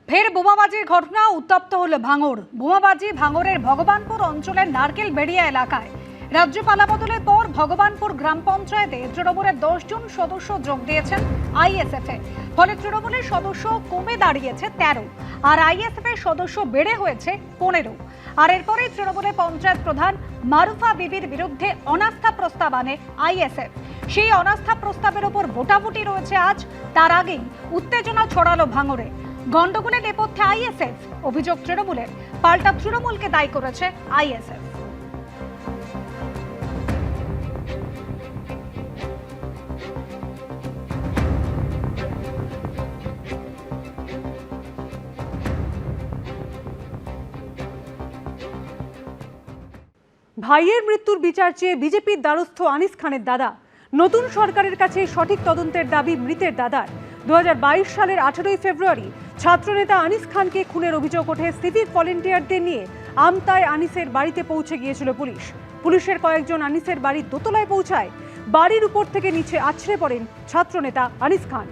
ফের বোমাবাজির ঘটনা, উত্তপ্ত হলো ভাঙড়। বোমাবাজি ভাঙড়ের ভগবানপুর অঞ্চলের নারকেল বেড়িয়া এলাকায়। রাজ্য পালাবদলের পর ভগবানপুর গ্রাম পঞ্চায়েতে তৃণমূলের 10 জন সদস্য যোগ দিয়েছেন আইএসএফ এ। ফলে তৃণমূলের সদস্য কমে দাঁড়িয়েছে 13 আর আইএসএফ এর সদস্য বেড়ে হয়েছে 15। আর এরপরেই তৃণমূলের পঞ্চায়েত প্রধান মারুফা বিবির বিরুদ্ধে অনাস্থা প্রস্তাব আনে আইএসএফ। সেই অনাস্থা প্রস্তাবের ওপর ভোটাভুটি রয়েছে আজ। তার আগেই উত্তেজনা ছড়ালো ভাঙড়ে। গন্ডগোলের নেপথ্যে আইএসএফ, অভিযোগ তৃণমূলের। পাল্টা তৃণমূলকে দায়ী করেছে আইএসএফ। ভাইয়ের মৃত্যুর বিচার চেয়ে বিজেপির দ্বারস্থ আনিস খানের দাদা। নতুন সরকারের কাছে সঠিক তদন্তের দাবি মৃতের দাদার। 2022 সালের 18ই ফেব্রুয়ারি ছাত্রনেতা আনিস খানকে খুনের অভিযোগ ওঠে সিভিক ভলেন্টিয়ারদের নিয়ে আমতায় আনিসের বাড়িতে পৌঁছে গিয়েছিল পুলিশ। পুলিশের কয়েকজন আনিসের বাড়ির দোতলায় পৌঁছায়। বাড়ির উপর থেকে নিচে আছড়ে পড়েন ছাত্রনেতা আনিস খান।